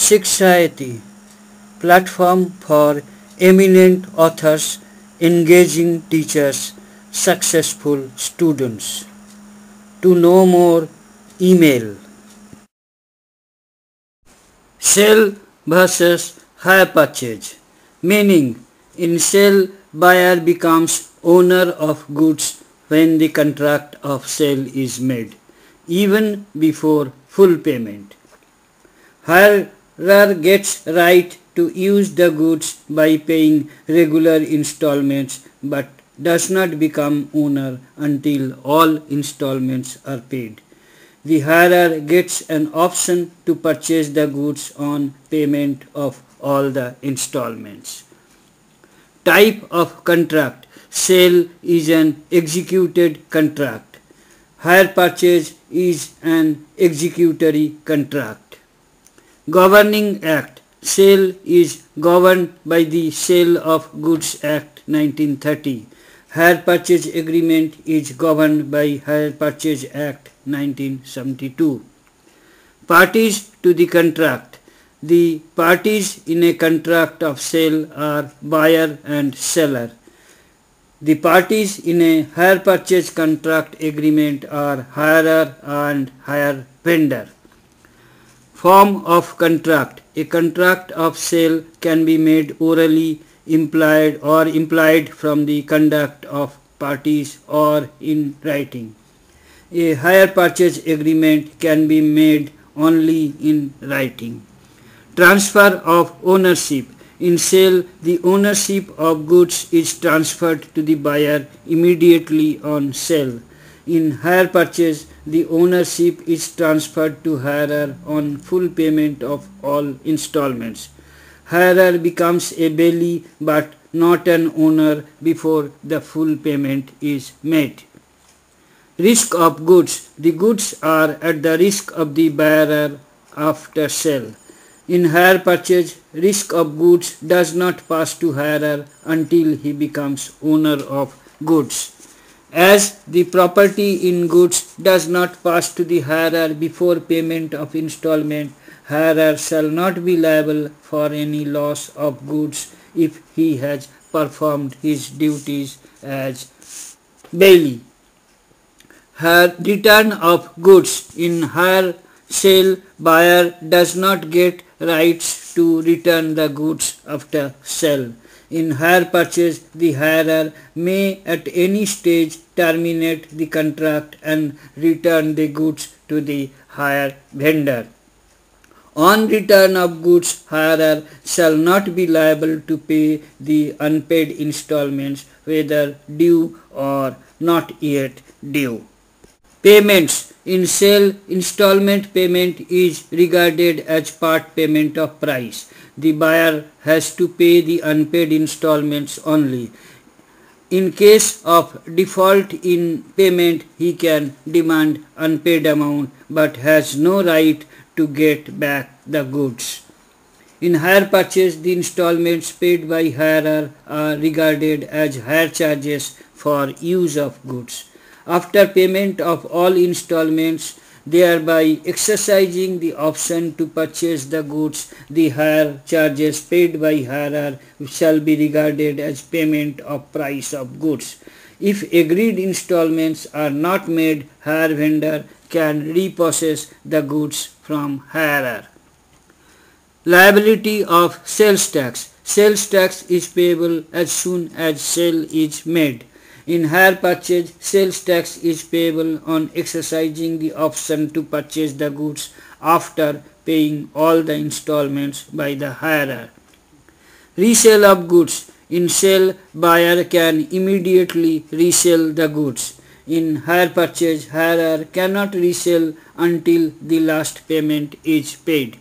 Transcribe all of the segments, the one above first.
Sikshayati, platform for eminent authors, engaging teachers, successful students. To know more, email. Sale versus hire purchase. Meaning, in sale, buyer becomes owner of goods when the contract of sale is made, even before full payment. Hirer gets right to use the goods by paying regular installments but does not become owner until all installments are paid. The hirer gets an option to purchase the goods on payment of all the installments. Type of contract. Sale is an executed contract. Hire purchase is an executory contract. Governing Act. Sale is governed by the Sale of Goods Act 1930. Hire Purchase Agreement is governed by Hire Purchase Act 1972. Parties to the contract. The parties in a contract of sale are buyer and seller. The parties in a hire purchase contract agreement are hirer and hire vendor. Form of contract. A contract of sale can be made orally, implied from the conduct of parties, or in writing. A hire purchase agreement can be made only in writing. Transfer of ownership. In sale, the ownership of goods is transferred to the buyer immediately on sale. In hire purchase, the ownership is transferred to hirer on full payment of all installments. Hirer becomes a bailee but not an owner before the full payment is made. Risk of goods. The goods are at the risk of the bearer after sale. In hire purchase, risk of goods does not pass to hirer until he becomes owner of goods. As the property in goods does not pass to the hirer before payment of installment, hirer shall not be liable for any loss of goods if he has performed his duties as bailee. Return of goods. In hire sale, buyer does not get rights to return the goods after sale. In hire purchase, the hirer may at any stage terminate the contract and return the goods to the hire vendor. On return of goods, hirer shall not be liable to pay the unpaid installments, whether due or not yet due. Payments. In sale, installment payment is regarded as part payment of price. The buyer has to pay the unpaid installments only. In case of default in payment, he can demand unpaid amount but has no right to get back the goods. In hire purchase, the installments paid by hirer are regarded as hire charges for use of goods. After payment of all installments, thereby exercising the option to purchase the goods, the hire charges paid by hirer shall be regarded as payment of price of goods. If agreed installments are not made, hire vendor can repossess the goods from hirer. Liability of sales tax. Sales tax is payable as soon as sale is made. In hire purchase, sales tax is payable on exercising the option to purchase the goods after paying all the installments by the hirer. Resale of goods. In sale, buyer can immediately resell the goods. In hire purchase, hirer cannot resell until the last payment is paid.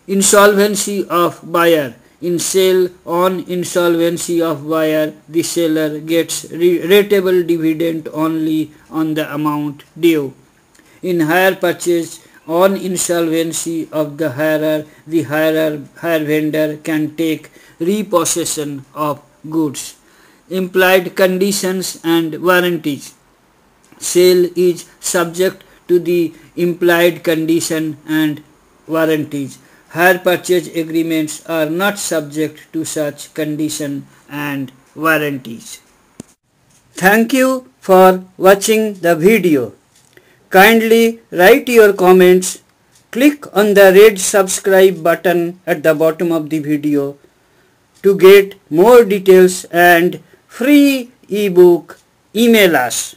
Insolvency of buyer. In sale, on insolvency of buyer, the seller gets rateable dividend only on the amount due. In hire purchase, on insolvency of the hirer hire vendor can take repossession of goods. Implied conditions and warranties. Sale is subject to the implied condition and warranties. Hire purchase agreements are not subject to such condition and warranties. Thank you for watching the video. Kindly write your comments. Click on the red subscribe button at the bottom of the video to get more details and free ebook. Email us.